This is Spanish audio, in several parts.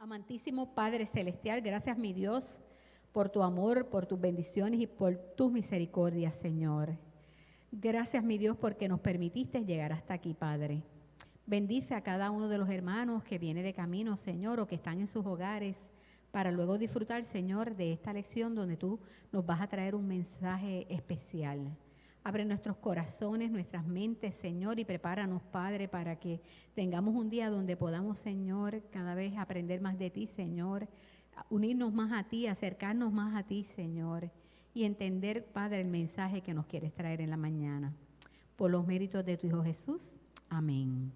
Amantísimo Padre Celestial, gracias mi Dios por tu amor, por tus bendiciones y por tus misericordias, Señor. Gracias mi Dios porque nos permitiste llegar hasta aquí, Padre. Bendice a cada uno de los hermanos que viene de camino, Señor, o que están en sus hogares para luego disfrutar, Señor, de esta lección donde tú nos vas a traer un mensaje especial. Abre nuestros corazones, nuestras mentes, Señor, y prepáranos, Padre, para que tengamos un día donde podamos, Señor, cada vez aprender más de ti, Señor, unirnos más a ti, acercarnos más a ti, Señor, y entender, Padre, el mensaje que nos quieres traer en la mañana. Por los méritos de tu Hijo Jesús. Amén.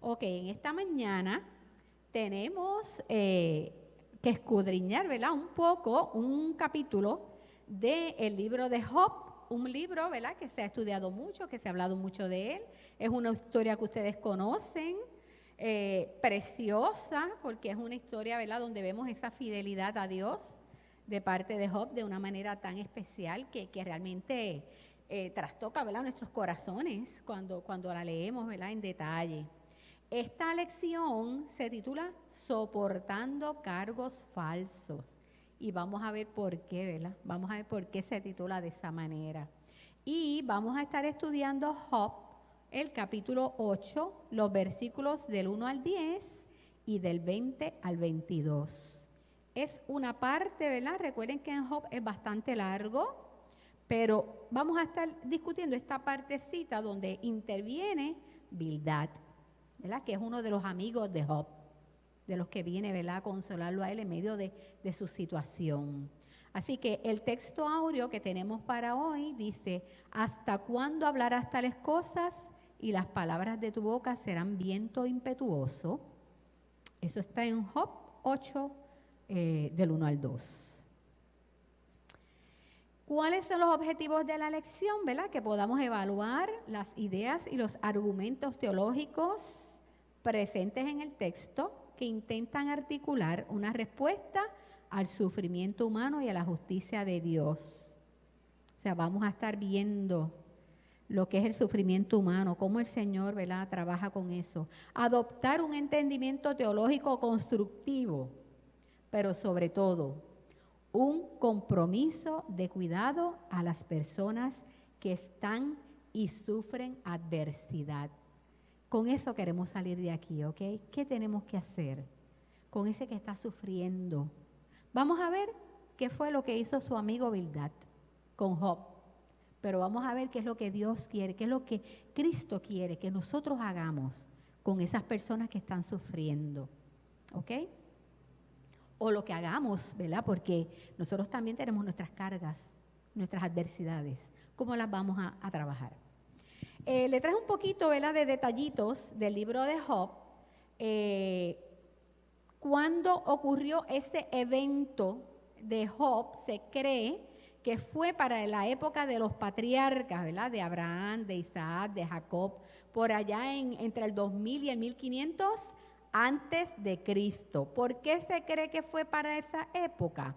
Ok, en esta mañana tenemos que escudriñar, ¿verdad? Un poco, un capítulo del libro de Job. Un libro, ¿verdad?, que se ha estudiado mucho, que se ha hablado mucho de él. Es una historia que ustedes conocen, preciosa, porque es una historia, ¿verdad?, donde vemos esa fidelidad a Dios de parte de Job de una manera tan especial que realmente trastoca, ¿verdad?, nuestros corazones cuando la leemos, ¿verdad?, en detalle. Esta lección se titula Soportando cargos falsos. Y vamos a ver por qué, ¿verdad? Vamos a ver por qué se titula de esa manera. Y vamos a estar estudiando Job, el capítulo 8, los versículos del 1 al 10 y del 20 al 22. Es una parte, ¿verdad? Recuerden que en Job es bastante largo, pero vamos a estar discutiendo esta partecita donde interviene Bildad, ¿verdad?, que es uno de los amigos de Job, de los que viene, ¿verdad?, a consolarlo a él en medio de su situación. Así que el texto áureo que tenemos para hoy dice: ¿hasta cuándo hablarás tales cosas y las palabras de tu boca serán viento impetuoso? Eso está en Job 8, del 1 al 2. ¿Cuáles son los objetivos de la lección, verdad? Que podamos evaluar las ideas y los argumentos teológicos presentes en el texto que intentan articular una respuesta al sufrimiento humano y a la justicia de Dios. O sea, vamos a estar viendo lo que es el sufrimiento humano, cómo el Señor, ¿verdad?, trabaja con eso. Adoptar un entendimiento teológico constructivo, pero sobre todo un compromiso de cuidado a las personas que están y sufren adversidad. Con eso queremos salir de aquí, ¿ok? ¿Qué tenemos que hacer con ese que está sufriendo? Vamos a ver qué fue lo que hizo su amigo Bildad con Job. Pero vamos a ver qué es lo que Dios quiere, qué es lo que Cristo quiere que nosotros hagamos con esas personas que están sufriendo, ¿ok? O lo que hagamos, ¿verdad? Porque nosotros también tenemos nuestras cargas, nuestras adversidades. ¿Cómo las vamos a trabajar? Le traje un poquito, ¿verdad?, de detallitos del libro de Job. Cuando ocurrió ese evento de Job, se cree que fue para la época de los patriarcas, ¿verdad?, de Abraham, de Isaac, de Jacob, por allá entre el 2000 y el 1500 antes de Cristo. ¿Por qué se cree que fue para esa época?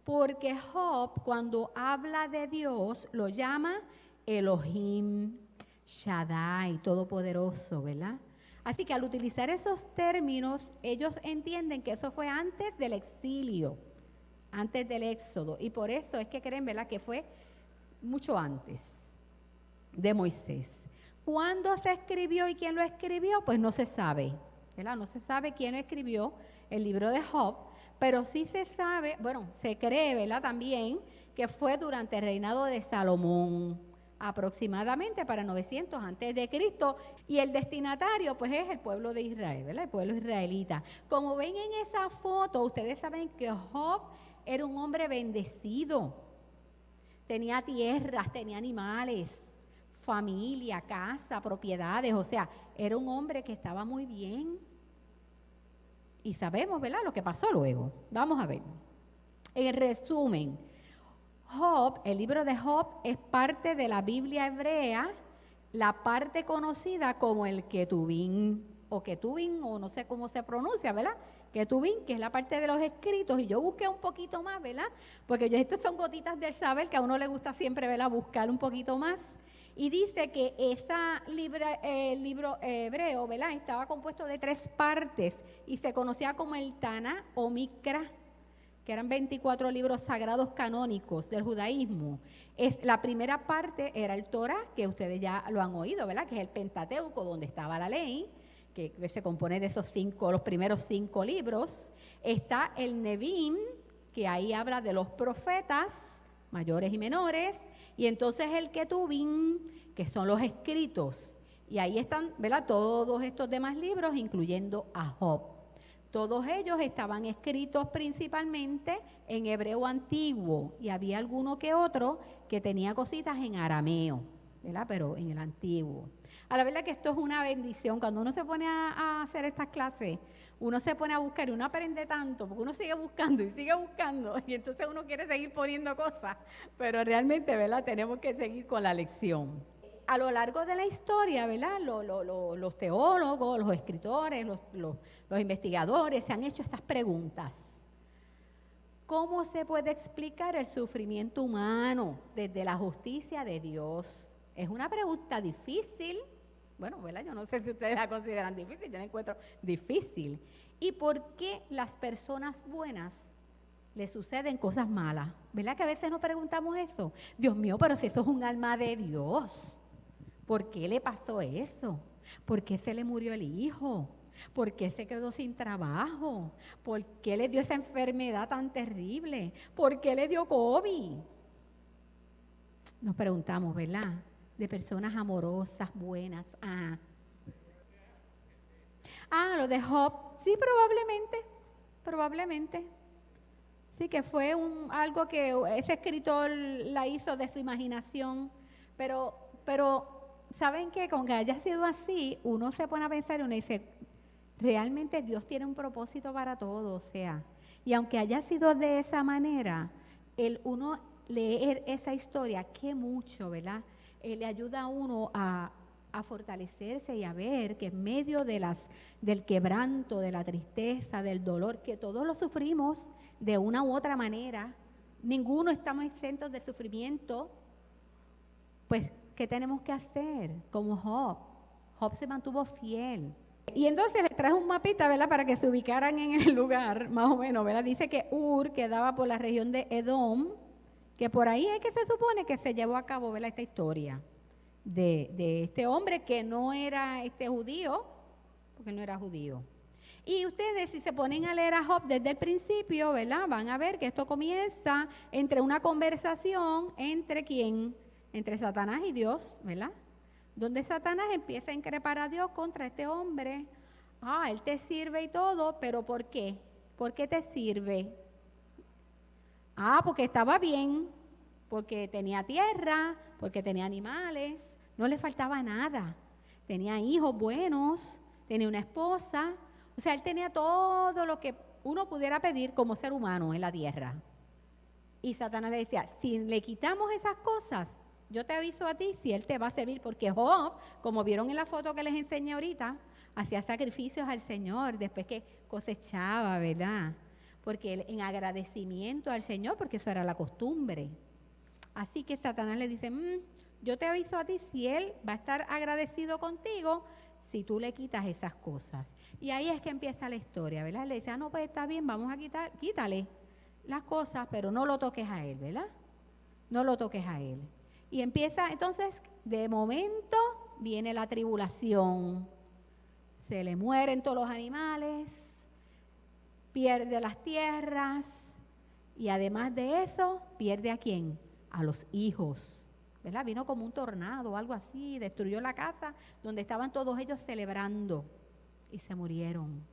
Porque Job, cuando habla de Dios, lo llama Elohim, Shaddai, todopoderoso, ¿verdad? Así que al utilizar esos términos, ellos entienden que eso fue antes del exilio, antes del éxodo, y por eso es que creen, ¿verdad?, que fue mucho antes de Moisés. ¿Cuándo se escribió y quién lo escribió? Pues no se sabe, ¿verdad? No se sabe quién escribió el libro de Job, pero sí se sabe, bueno, se cree, ¿verdad?, también que fue durante el reinado de Salomón, aproximadamente para 900 antes de Cristo, y el destinatario pues es el pueblo de Israel, ¿verdad?, el pueblo israelita. Como ven en esa foto, ustedes saben que Job era un hombre bendecido, tenía tierras, tenía animales, familia, casa, propiedades, o sea, era un hombre que estaba muy bien. Y sabemos, ¿verdad?, lo que pasó luego. Vamos a ver. En resumen, Job, el libro de Job es parte de la Biblia hebrea, la parte conocida como el Ketubín, o no sé cómo se pronuncia, ¿verdad? Ketubín, que es la parte de los escritos, y yo busqué un poquito más, ¿verdad? Porque estas son gotitas del saber que a uno le gusta siempre, ¿verdad?, buscar un poquito más. Y dice que el libro hebreo, ¿verdad?, estaba compuesto de 3 partes y se conocía como el Taná o Mikra, que eran 24 libros sagrados canónicos del judaísmo. La primera parte era el Torah, que ustedes ya lo han oído, ¿verdad?, que es el Pentateuco, donde estaba la ley, que se compone de los primeros 5 libros. Está el Nevim, que ahí habla de los profetas, mayores y menores, y entonces el Ketubim, que son los escritos. Y ahí están, ¿verdad?, todos estos demás libros, incluyendo a Job. Todos ellos estaban escritos principalmente en hebreo antiguo, y había alguno que otro que tenía cositas en arameo, ¿verdad?, pero en el antiguo. A la verdad que esto es una bendición. Cuando uno se pone a hacer estas clases, uno se pone a buscar y uno aprende tanto, porque uno sigue buscando y entonces uno quiere seguir poniendo cosas, pero realmente, ¿verdad?, tenemos que seguir con la lección. A lo largo de la historia, ¿verdad?, los teólogos, los escritores, los investigadores se han hecho estas preguntas. ¿Cómo se puede explicar el sufrimiento humano desde la justicia de Dios? Es una pregunta difícil. Bueno, ¿verdad?, yo no sé si ustedes la consideran difícil, yo la encuentro difícil. ¿Y por qué las personas buenas les suceden cosas malas? ¿Verdad que a veces nos preguntamos eso? Dios mío, pero si eso es un alma de Dios, ¿por qué le pasó eso? ¿Por qué se le murió el hijo? ¿Por qué se quedó sin trabajo? ¿Por qué le dio esa enfermedad tan terrible? ¿Por qué le dio COVID? Nos preguntamos, ¿verdad?, de personas amorosas, buenas. Lo de Job, sí, probablemente. Sí, que fue algo que ese escritor la hizo de su imaginación, pero ¿saben qué? Con que haya sido así, uno se pone a pensar y uno dice, realmente Dios tiene un propósito para todo, o sea, y aunque haya sido de esa manera, uno leer esa historia, qué mucho, ¿verdad?, le ayuda a uno a fortalecerse y a ver que en medio del quebranto, de la tristeza, del dolor, que todos lo sufrimos de una u otra manera, ninguno estamos exentos de sufrimiento, pues, ¿qué tenemos que hacer? Como Job. Job se mantuvo fiel. Y entonces les traje un mapita, ¿verdad?, para que se ubicaran en el lugar, más o menos, ¿verdad? Dice que Ur quedaba por la región de Edom, que por ahí es que se supone que se llevó a cabo, ¿verdad?, esta historia de este hombre que no era judío, porque no era judío. Y ustedes, si se ponen a leer a Job desde el principio, ¿verdad?, van a ver que esto comienza entre una conversación entre ¿quién? Entre Satanás y Dios, ¿verdad?, donde Satanás empieza a increpar a Dios contra este hombre. Él te sirve y todo, pero ¿por qué? ¿Por qué te sirve? Porque estaba bien, porque tenía tierra, porque tenía animales, no le faltaba nada. Tenía hijos buenos, tenía una esposa, o sea, él tenía todo lo que uno pudiera pedir como ser humano en la tierra. Y Satanás le decía, si le quitamos esas cosas, yo te aviso a ti si él te va a servir, porque Job, como vieron en la foto que les enseñé ahorita, hacía sacrificios al Señor después que cosechaba, ¿verdad?, porque él, en agradecimiento al Señor, porque eso era la costumbre. Así que Satanás le dice, yo te aviso a ti si él va a estar agradecido contigo si tú le quitas esas cosas. Y ahí es que empieza la historia, ¿verdad? Le dice, no, pues está bien, vamos a quítale las cosas, pero no lo toques a él, ¿verdad? No lo toques a él. Y empieza, entonces, de momento viene la tribulación. Se le mueren todos los animales, pierde las tierras y además de eso, pierde ¿a quién? A los hijos, ¿verdad? Vino como un tornado o algo así, destruyó la casa donde estaban todos ellos celebrando y se murieron.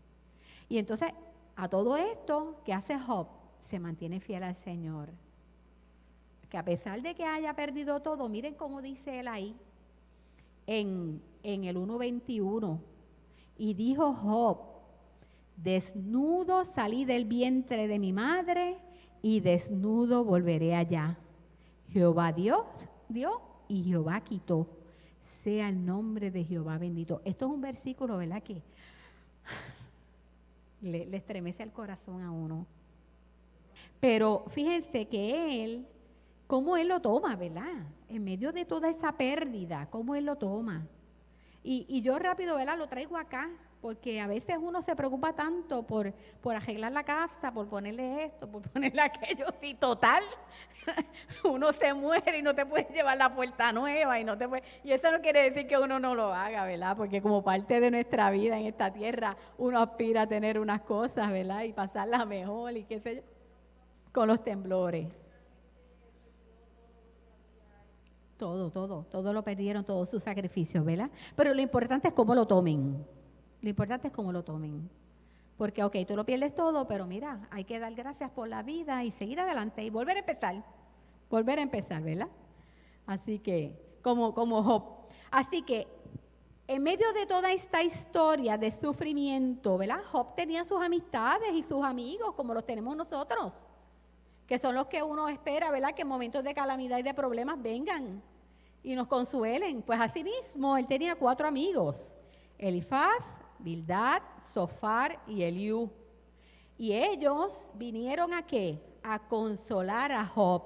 Y entonces, a todo esto, ¿qué hace Job? Se mantiene fiel al Señor. Que a pesar de que haya perdido todo, miren cómo dice él ahí, en el 1:21, y dijo Job, desnudo salí del vientre de mi madre y desnudo volveré allá. Jehová dio y Jehová quitó. Sea el nombre de Jehová bendito. Esto es un versículo, ¿verdad?, que le estremece el corazón a uno. Pero fíjense que él cómo él lo toma, ¿verdad? En medio de toda esa pérdida, cómo él lo toma. Y yo rápido, ¿verdad? Lo traigo acá, porque a veces uno se preocupa tanto por arreglar la casa, por ponerle esto, por ponerle aquello, y total, uno se muere y no te puedes llevar la puerta nueva y eso no quiere decir que uno no lo haga, ¿verdad? Porque como parte de nuestra vida en esta tierra, uno aspira a tener unas cosas, ¿verdad? Y pasarlas mejor y qué sé yo, con los temblores. Todo lo perdieron, todos sus sacrificios, ¿verdad? Pero lo importante es cómo lo tomen. Lo importante es cómo lo tomen. Porque, ok, tú lo pierdes todo, pero mira, hay que dar gracias por la vida y seguir adelante y volver a empezar. Volver a empezar, ¿verdad? Así que, como Job. Así que, en medio de toda esta historia de sufrimiento, ¿verdad? Job tenía sus amistades y sus amigos, como los tenemos nosotros, que son los que uno espera, ¿verdad? Que en momentos de calamidad y de problemas vengan y nos consuelen. Pues así mismo, él tenía 4 amigos, Elifaz, Bildad, Zofar y Eliú. Y ellos vinieron ¿a qué? A consolar a Job.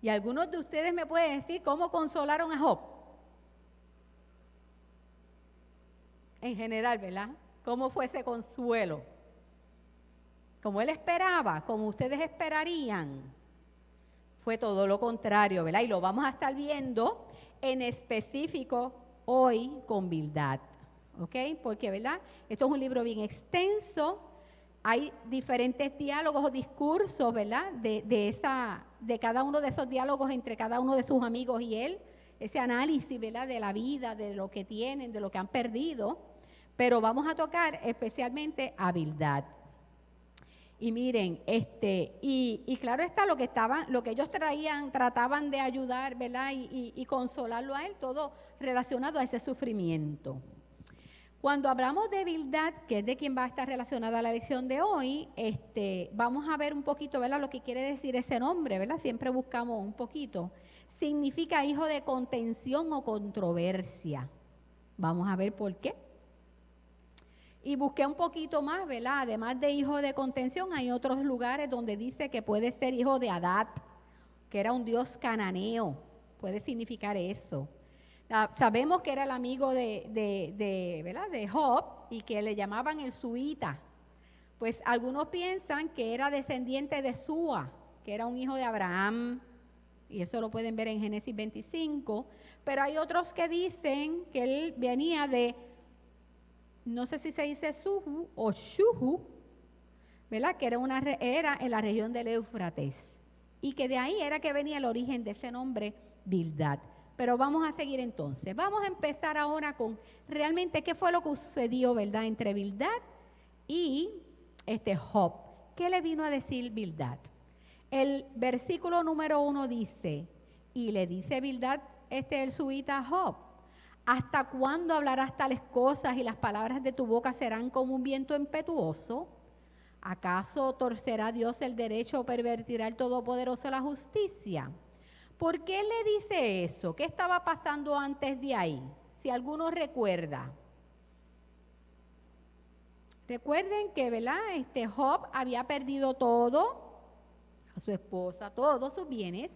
Y algunos de ustedes me pueden decir cómo consolaron a Job. En general, ¿verdad? ¿Cómo fue ese consuelo? Como él esperaba, como ustedes esperarían. Fue todo lo contrario, ¿verdad? Y lo vamos a estar viendo en específico hoy con Bildad, ¿ok? Porque, ¿verdad? Esto es un libro bien extenso, hay diferentes diálogos o discursos, ¿verdad? De cada uno de esos diálogos entre cada uno de sus amigos y él, ese análisis, ¿verdad? De la vida, de lo que tienen, de lo que han perdido, pero vamos a tocar especialmente a Bildad. Y miren, y claro está lo que ellos trataban de ayudar, ¿verdad? Y consolarlo a él, todo relacionado a ese sufrimiento. Cuando hablamos de Bildad, que es de quien va a estar relacionada la lección de hoy, vamos a ver un poquito, ¿verdad? Lo que quiere decir ese nombre, ¿verdad? Siempre buscamos un poquito. Significa hijo de contención o controversia. Vamos a ver por qué. Y busqué un poquito más, ¿verdad? Además de hijo de contención, hay otros lugares donde dice que puede ser hijo de Adad, que era un dios cananeo. Puede significar eso. Sabemos que era el amigo ¿verdad? De Job y que le llamaban el Suita. Pues algunos piensan que era descendiente de Sua, que era un hijo de Abraham, y eso lo pueden ver en Génesis 25. Pero hay otros que dicen que él venía de, no sé si se dice Suhu o Shuhu, ¿verdad? Que era en la región del Éufrates. Y que de ahí era que venía el origen de ese nombre, Bildad. Pero vamos a seguir entonces. Vamos a empezar ahora con realmente qué fue lo que sucedió, ¿verdad? Entre Bildad y Job. ¿Qué le vino a decir Bildad? El versículo número 1 dice, y le dice Bildad, el suita a Job, ¿hasta cuándo hablarás tales cosas y las palabras de tu boca serán como un viento impetuoso? ¿Acaso torcerá Dios el derecho o pervertirá el Todopoderoso la justicia? ¿Por qué le dice eso? ¿Qué estaba pasando antes de ahí? Si alguno recuerda. Recuerden que, ¿verdad? Job había perdido todo, a su esposa, todos sus bienes.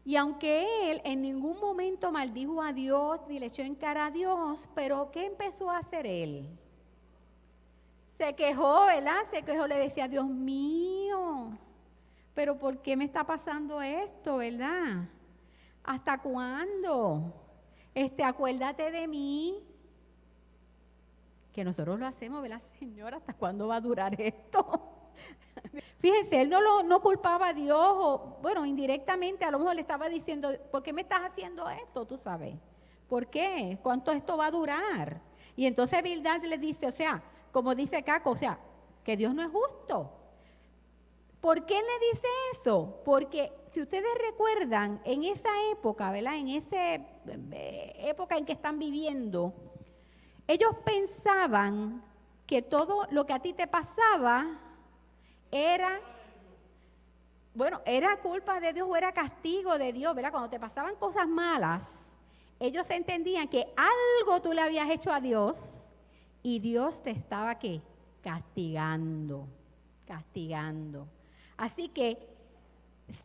Y aunque él en ningún momento maldijo a Dios ni le echó en cara a Dios, pero ¿qué empezó a hacer él? Se quejó, ¿verdad? Se quejó, le decía, Dios mío, pero ¿por qué me está pasando esto, verdad? ¿Hasta cuándo? Acuérdate de mí. Que nosotros lo hacemos, ¿verdad, Señor? ¿Hasta cuándo va a durar esto? Fíjense, él no culpaba a Dios, o bueno, indirectamente a lo mejor le estaba diciendo, ¿por qué me estás haciendo esto? Tú sabes, ¿por qué? ¿Cuánto esto va a durar? Y entonces Bildad le dice, o sea, como dice Caco, o sea, que Dios no es justo. ¿Por qué le dice eso? Porque si ustedes recuerdan, en esa época, ¿verdad? En esa época en que están viviendo, ellos pensaban que todo lo que a ti te pasaba era culpa de Dios o era castigo de Dios, ¿verdad? Cuando te pasaban cosas malas, ellos entendían que algo tú le habías hecho a Dios y Dios te estaba, castigando. Así que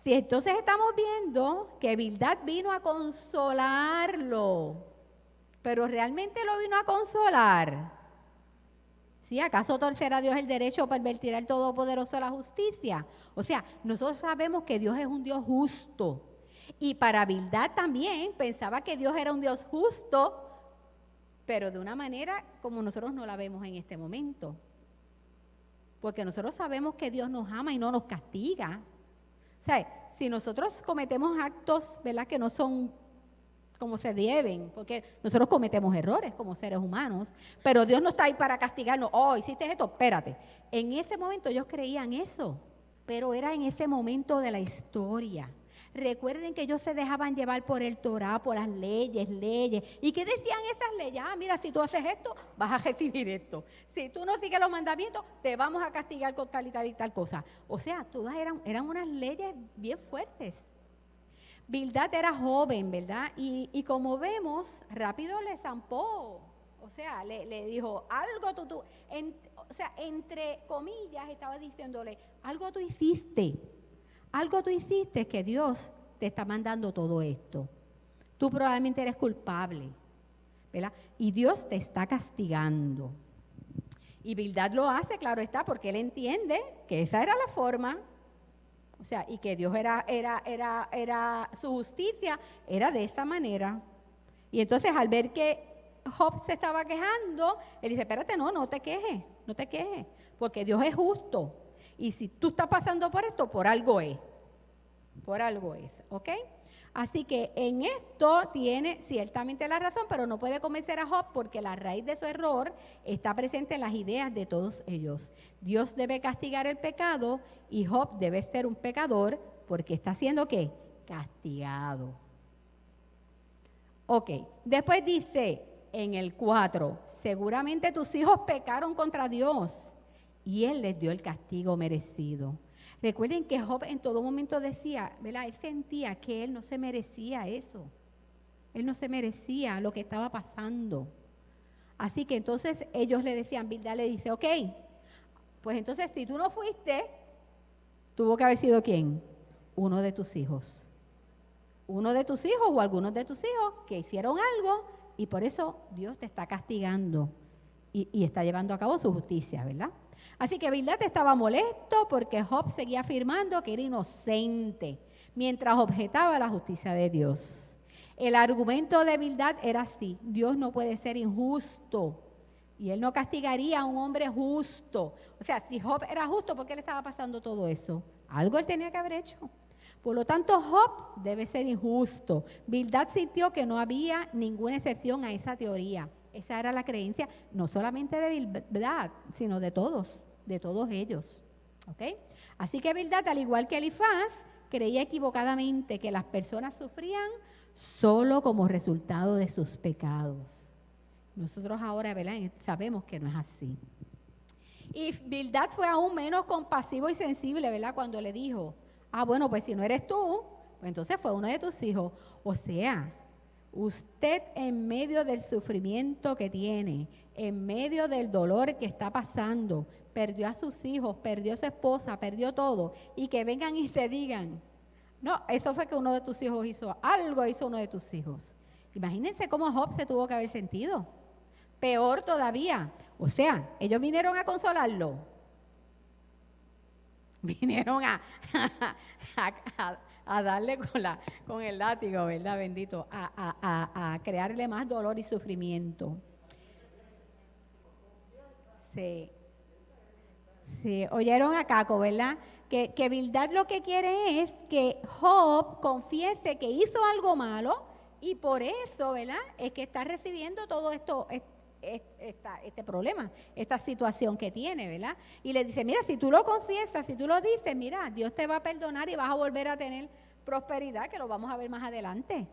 Si entonces estamos viendo que Bildad vino a consolarlo, pero realmente lo vino a consolar. ¿Sí? ¿Acaso torcerá Dios el derecho o pervertirá el Todopoderoso la justicia? O sea, nosotros sabemos que Dios es un Dios justo. Y para Bildad también pensaba que Dios era un Dios justo, pero de una manera como nosotros no la vemos en este momento. Porque nosotros sabemos que Dios nos ama y no nos castiga. O sea, si nosotros cometemos actos, ¿verdad?, que no son como se deben, porque nosotros cometemos errores como seres humanos, pero Dios no está ahí para castigarnos. Oh, hiciste esto, espérate. En ese momento ellos creían eso, pero era en ese momento de la historia. Recuerden que ellos se dejaban llevar por el Torá, por las leyes. ¿Y qué decían esas leyes? Ah, mira, si tú haces esto, vas a recibir esto. Si tú no sigues los mandamientos, te vamos a castigar con tal y tal y tal cosa. O sea, todas eran unas leyes bien fuertes. Bildad era joven, ¿verdad? Y como vemos, rápido le zampó. O sea, le dijo, algo tú o sea, entre comillas, estaba diciéndole, algo tú hiciste que Dios te está mandando todo esto. Tú probablemente eres culpable, ¿verdad? Y Dios te está castigando. Y Bildad lo hace, claro está, porque él entiende que esa era la forma. O sea, y que Dios era su justicia, era de esa manera. Y entonces al ver que Job se estaba quejando, él dice, espérate, no te quejes, porque Dios es justo. Y si tú estás pasando por esto, por algo es, ¿ok? Así que en esto tiene ciertamente la razón, pero no puede convencer a Job porque la raíz de su error está presente en las ideas de todos ellos. Dios debe castigar el pecado y Job debe ser un pecador porque está siendo ¿qué? Castigado. Ok, después dice en el 4, seguramente tus hijos pecaron contra Dios y Él les dio el castigo merecido. Recuerden que Job en todo momento decía, ¿verdad? Él sentía que él no se merecía eso. Él no se merecía lo que estaba pasando. Así que entonces ellos le decían, Bildad le dice, ok, pues entonces si tú no fuiste, tuvo que haber sido ¿quién? Uno de tus hijos. Uno de tus hijos o algunos de tus hijos que hicieron algo y por eso Dios te está castigando y está llevando a cabo su justicia, ¿verdad? Así que Bildad estaba molesto porque Job seguía afirmando que era inocente, mientras objetaba la justicia de Dios. El argumento de Bildad era así, Dios no puede ser injusto y Él no castigaría a un hombre justo. O sea, si Job era justo, ¿por qué le estaba pasando todo eso? Algo Él tenía que haber hecho. Por lo tanto, Job debe ser injusto. Bildad sintió que no había ninguna excepción a esa teoría. Esa era la creencia no solamente de Bildad, sino de todos ellos. ¿Ok? Así que Bildad, al igual que Elifaz, creía equivocadamente que las personas sufrían solo como resultado de sus pecados. Nosotros ahora, ¿verdad?, sabemos que no es así. Y Bildad fue aún menos compasivo y sensible, ¿verdad?, cuando le dijo, bueno, pues si no eres tú, pues entonces fue uno de tus hijos. O sea, usted en medio del sufrimiento que tiene, en medio del dolor que está pasando, perdió a sus hijos, perdió a su esposa, perdió todo, y que vengan y te digan, no, eso fue que uno de tus hijos hizo uno de tus hijos. Imagínense cómo Job se tuvo que haber sentido. Peor todavía, o sea, ellos vinieron a consolarlo. Vinieron a darle con el látigo, ¿verdad? Bendito, a crearle más dolor y sufrimiento. Sí. Sí, oyeron a Caco, ¿verdad? Que Bildad lo que quiere es que Job confiese que hizo algo malo y por eso, ¿verdad?, es que está recibiendo todo esto, este problema, esta situación que tiene, ¿verdad? Y le dice, mira, si tú lo confiesas, si tú lo dices, mira, Dios te va a perdonar y vas a volver a tener prosperidad, que lo vamos a ver más adelante.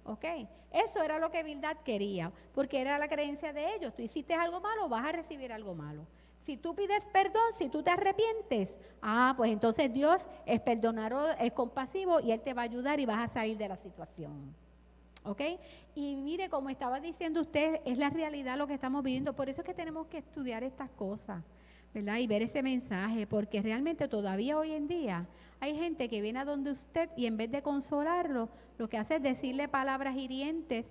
¿Ok? Eso era lo que Bildad quería, porque era la creencia de ellos. Tú hiciste algo malo, vas a recibir algo malo. Si tú pides perdón, si tú te arrepientes, pues entonces Dios es perdonador, es compasivo y Él te va a ayudar y vas a salir de la situación. ¿Ok? Y mire, como estaba diciendo usted, es la realidad lo que estamos viviendo. Por eso es que tenemos que estudiar estas cosas, ¿verdad? Y ver ese mensaje, porque realmente todavía hoy en día hay gente que viene a donde usted y en vez de consolarlo, lo que hace es decirle palabras hirientes,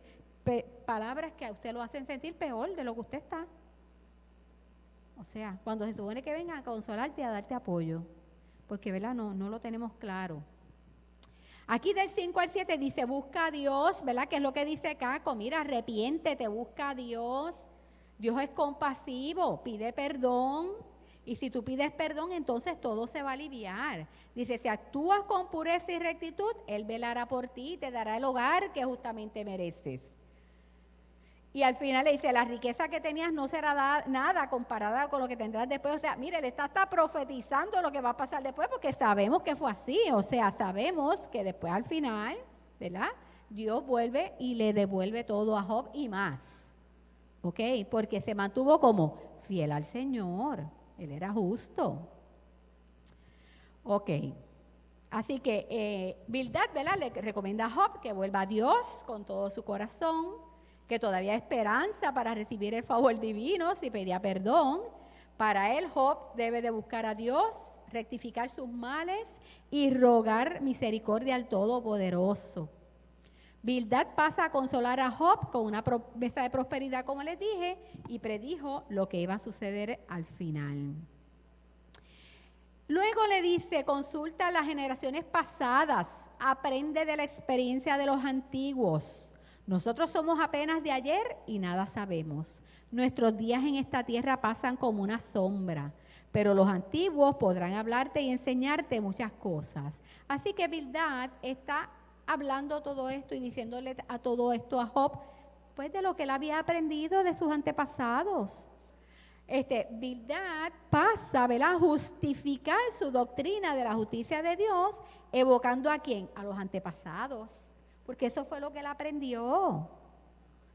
palabras que a usted lo hacen sentir peor de lo que usted está. O sea, cuando se supone que vengan a consolarte y a darte apoyo, porque ¿verdad? No lo tenemos claro. Aquí del 5 al 7 dice, busca a Dios, ¿verdad? Que es lo que dice Caco, mira, arrepiéntete, busca a Dios. Dios es compasivo, pide perdón. Y si tú pides perdón, entonces todo se va a aliviar. Dice, si actúas con pureza y rectitud, Él velará por ti y te dará el hogar que justamente mereces. Y al final le dice, la riqueza que tenías no será nada comparada con lo que tendrás después. O sea, mire, le está profetizando lo que va a pasar después porque sabemos que fue así. O sea, sabemos que después al final, ¿verdad? Dios vuelve y le devuelve todo a Job y más. ¿Ok? Porque se mantuvo como fiel al Señor. Él era justo. Ok. Así que Bildad, ¿verdad? Le recomienda a Job que vuelva a Dios con todo su corazón, que todavía hay esperanza para recibir el favor divino si pedía perdón. Para él, Job debe de buscar a Dios, rectificar sus males y rogar misericordia al Todopoderoso. Bildad pasa a consolar a Job con una promesa de prosperidad, como les dije, y predijo lo que iba a suceder al final. Luego le dice, consulta a las generaciones pasadas, aprende de la experiencia de los antiguos. Nosotros somos apenas de ayer y nada sabemos. Nuestros días en esta tierra pasan como una sombra, pero los antiguos podrán hablarte y enseñarte muchas cosas. Así que Bildad está hablando todo esto y diciéndole a todo esto a Job, pues de lo que él había aprendido de sus antepasados. Bildad pasa, ¿verdad?, a justificar su doctrina de la justicia de Dios, evocando a quién, a los antepasados, porque eso fue lo que él aprendió,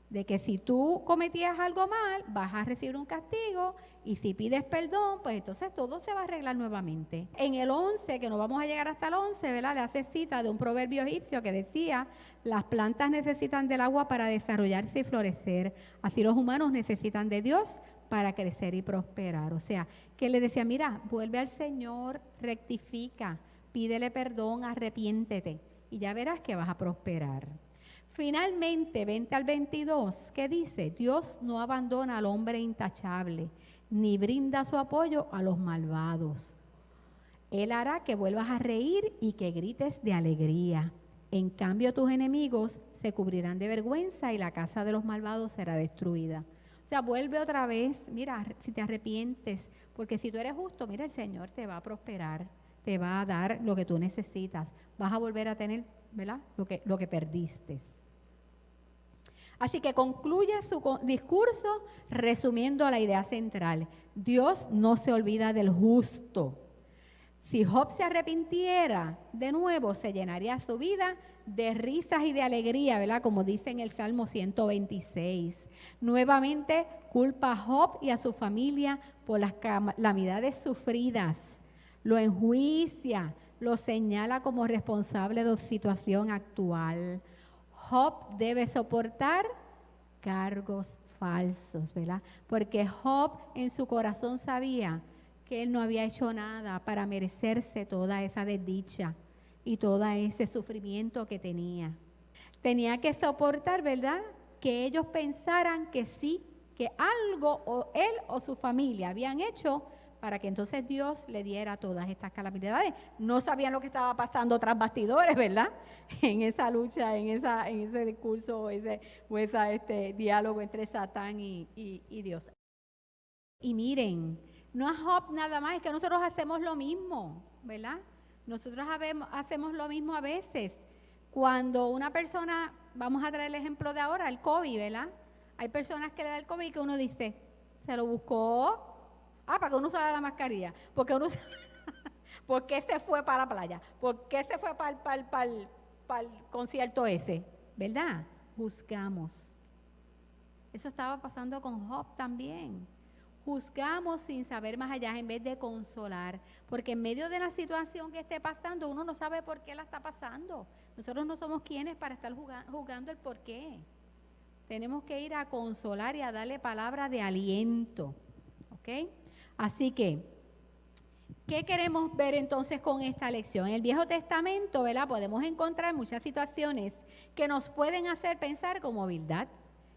de que si tú cometías algo mal, vas a recibir un castigo, y si pides perdón, pues entonces todo se va a arreglar nuevamente. En el 11, que no vamos a llegar hasta el 11, ¿verdad?, le hace cita de un proverbio egipcio que decía, las plantas necesitan del agua para desarrollarse y florecer, así los humanos necesitan de Dios para crecer y prosperar. O sea, que le decía, mira, vuelve al Señor, rectifica, pídele perdón, arrepiéntete, y ya verás que vas a prosperar. Finalmente, 20 al 22, ¿qué dice? Dios no abandona al hombre intachable, ni brinda su apoyo a los malvados. Él hará que vuelvas a reír y que grites de alegría. En cambio, tus enemigos se cubrirán de vergüenza y la casa de los malvados será destruida. O sea, vuelve otra vez, mira, si te arrepientes, porque si tú eres justo, mira, el Señor te va a prosperar, te va a dar lo que tú necesitas, vas a volver a tener, ¿verdad?, lo que perdiste. Así que concluye su discurso resumiendo la idea central. Dios no se olvida del justo. Si Job se arrepintiera, de nuevo se llenaría su vida de risas y de alegría, ¿verdad? Como dice en el Salmo 126. Nuevamente culpa a Job y a su familia por las calamidades sufridas. Lo enjuicia, lo señala como responsable de su situación actual. Job debe soportar cargos falsos, ¿verdad? Porque Job en su corazón sabía que él no había hecho nada para merecerse toda esa desdicha y todo ese sufrimiento que tenía. Tenía que soportar, ¿verdad?, que ellos pensaran que sí, que algo o él o su familia habían hecho para que entonces Dios le diera todas estas calamidades. No sabían lo que estaba pasando tras bastidores, ¿verdad?, en esa lucha, en ese discurso o ese diálogo entre Satán y Dios. Y miren, no es Job nada más, es que nosotros hacemos lo mismo, ¿verdad? Nosotros hacemos lo mismo a veces. Cuando una persona, vamos a traer el ejemplo de ahora, el COVID, ¿verdad? Hay personas que le da el COVID que uno dice, se lo buscó, para que uno usara la mascarilla, porque uno ¿por qué se fue para la playa? ¿Por qué se fue para el concierto ese? ¿Verdad? Juzgamos. Eso estaba pasando con Job también. Juzgamos sin saber más allá en vez de consolar, porque en medio de la situación que esté pasando, uno no sabe por qué la está pasando. Nosotros no somos quienes para estar juzgando el por qué. Tenemos que ir a consolar y a darle palabra de aliento, ¿ok? Así que, ¿qué queremos ver entonces con esta lección? En el Viejo Testamento, ¿verdad? Podemos encontrar muchas situaciones que nos pueden hacer pensar como Bildad.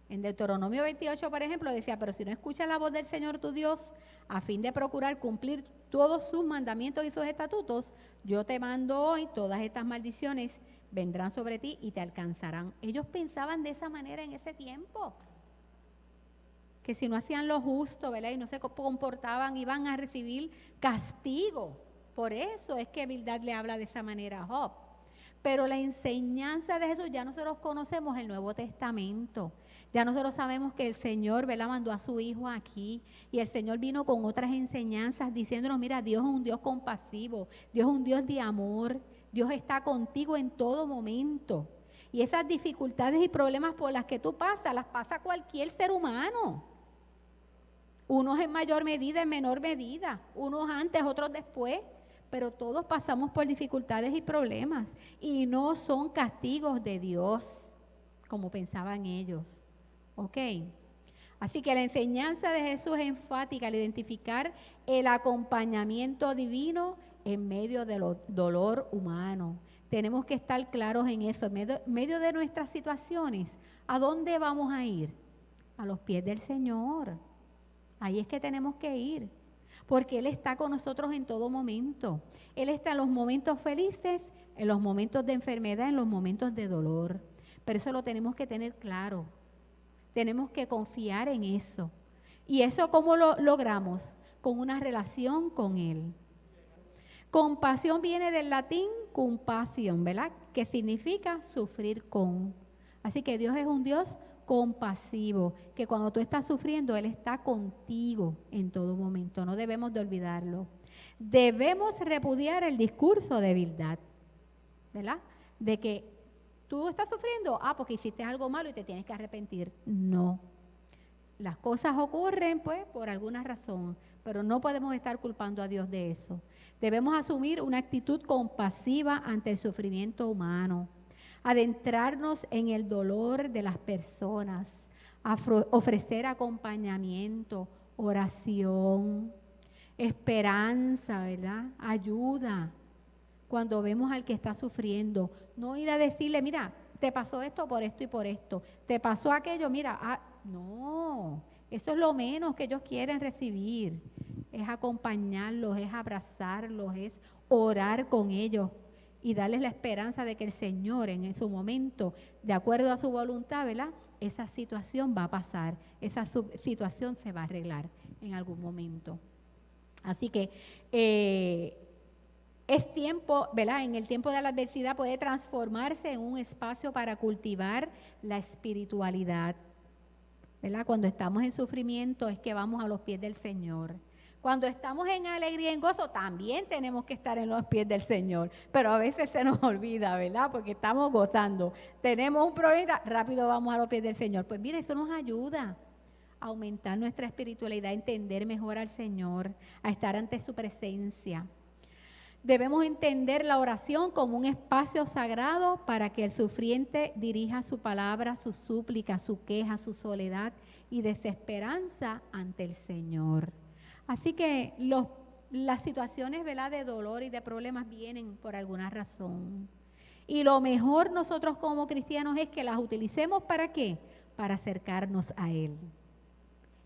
En Deuteronomio 28, por ejemplo, decía, pero si no escuchas la voz del Señor tu Dios, a fin de procurar cumplir todos sus mandamientos y sus estatutos, yo te mando hoy, todas estas maldiciones vendrán sobre ti y te alcanzarán. Ellos pensaban de esa manera en ese tiempo, que si no hacían lo justo, ¿verdad? Y no se comportaban, iban a recibir castigo. Por eso es que Bildad le habla de esa manera a Job. Pero la enseñanza de Jesús ya nosotros conocemos el Nuevo Testamento. Ya nosotros sabemos que el Señor, ¿verdad?, mandó a su Hijo aquí y el Señor vino con otras enseñanzas diciéndonos, mira, Dios es un Dios compasivo, Dios es un Dios de amor, Dios está contigo en todo momento. Y esas dificultades y problemas por las que tú pasas, las pasa cualquier ser humano. Unos en mayor medida, en menor medida, unos antes, otros después. Pero todos pasamos por dificultades y problemas y no son castigos de Dios, como pensaban ellos. ¿Ok? Así que la enseñanza de Jesús es enfática al identificar el acompañamiento divino en medio del dolor humano. Tenemos que estar claros en eso, en medio de nuestras situaciones. ¿A dónde vamos a ir? A los pies del Señor. Ahí es que tenemos que ir. Porque Él está con nosotros en todo momento. Él está en los momentos felices, en los momentos de enfermedad, en los momentos de dolor. Pero eso lo tenemos que tener claro. Tenemos que confiar en eso. ¿Y eso cómo lo logramos? Con una relación con Él. Compasión viene del latín compasión, ¿verdad? Que significa sufrir con. Así que Dios es un Dios compasivo, que cuando tú estás sufriendo, Él está contigo en todo momento. No debemos de olvidarlo. Debemos repudiar el discurso de Bildad, ¿verdad? De que tú estás sufriendo, porque hiciste algo malo y te tienes que arrepentir. No. Las cosas ocurren, pues, por alguna razón, pero no podemos estar culpando a Dios de eso. Debemos asumir una actitud compasiva ante el sufrimiento humano, adentrarnos en el dolor de las personas, ofrecer acompañamiento, oración, esperanza, ¿verdad? Ayuda. Cuando vemos al que está sufriendo, no ir a decirle, mira, te pasó esto por esto y por esto, te pasó aquello, mira, no, eso es lo menos que ellos quieren recibir, es acompañarlos, es abrazarlos, es orar con ellos y darles la esperanza de que el Señor en su momento, de acuerdo a su voluntad, ¿verdad?, esa situación va a pasar, esa situación se va a arreglar en algún momento. Así que es tiempo, ¿verdad? En el tiempo de la adversidad puede transformarse en un espacio para cultivar la espiritualidad, ¿verdad? Cuando estamos en sufrimiento es que vamos a los pies del Señor. Cuando estamos en alegría y en gozo, también tenemos que estar en los pies del Señor. Pero a veces se nos olvida, ¿verdad? Porque estamos gozando. Tenemos un problema, rápido vamos a los pies del Señor. Pues mira, eso nos ayuda a aumentar nuestra espiritualidad, a entender mejor al Señor, a estar ante su presencia. Debemos entender la oración como un espacio sagrado para que el sufriente dirija su palabra, su súplica, su queja, su soledad y desesperanza ante el Señor. Así que las situaciones, ¿verdad?, de dolor y de problemas vienen por alguna razón. Y lo mejor nosotros como cristianos es que las utilicemos ¿para qué? Para acercarnos a Él.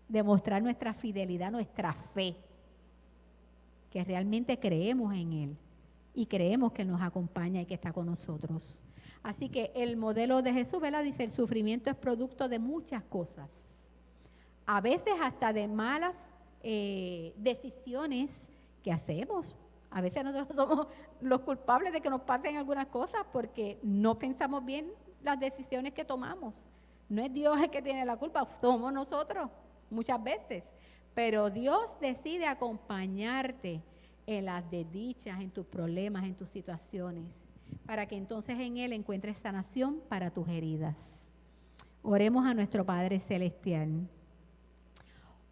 Demostrar nuestra fidelidad, nuestra fe. Que realmente creemos en Él y creemos que nos acompaña y que está con nosotros. Así que el modelo de Jesús, ¿verdad?, dice, el sufrimiento es producto de muchas cosas. A veces hasta de malas decisiones que hacemos. A veces nosotros somos los culpables de que nos pasen algunas cosas porque no pensamos bien las decisiones que tomamos. No es Dios el que tiene la culpa, somos nosotros muchas veces. Pero Dios decide acompañarte en las desdichas, en tus problemas, en tus situaciones, para que entonces en Él encuentres sanación para tus heridas. Oremos a nuestro Padre Celestial.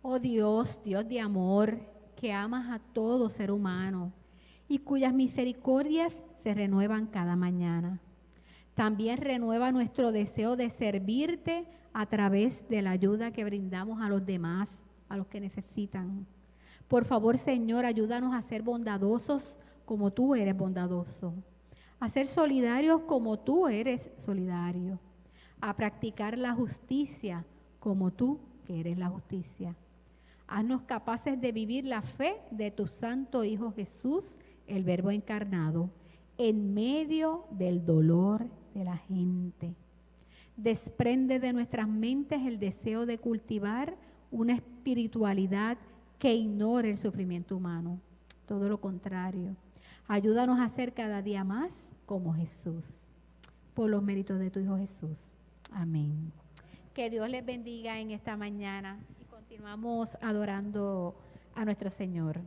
Oh Dios, Dios de amor, que amas a todo ser humano y cuyas misericordias se renuevan cada mañana. También renueva nuestro deseo de servirte a través de la ayuda que brindamos a los demás, a los que necesitan. Por favor, Señor, ayúdanos a ser bondadosos como tú eres bondadoso, a ser solidarios como tú eres solidario, a practicar la justicia como tú que eres la justicia. Haznos capaces de vivir la fe de tu Santo Hijo Jesús, el Verbo encarnado, en medio del dolor de la gente. Desprende de nuestras mentes el deseo de cultivar una espiritualidad que ignore el sufrimiento humano. Todo lo contrario. Ayúdanos a ser cada día más como Jesús. Por los méritos de tu Hijo Jesús. Amén. Que Dios les bendiga en esta mañana y continuamos adorando a nuestro Señor.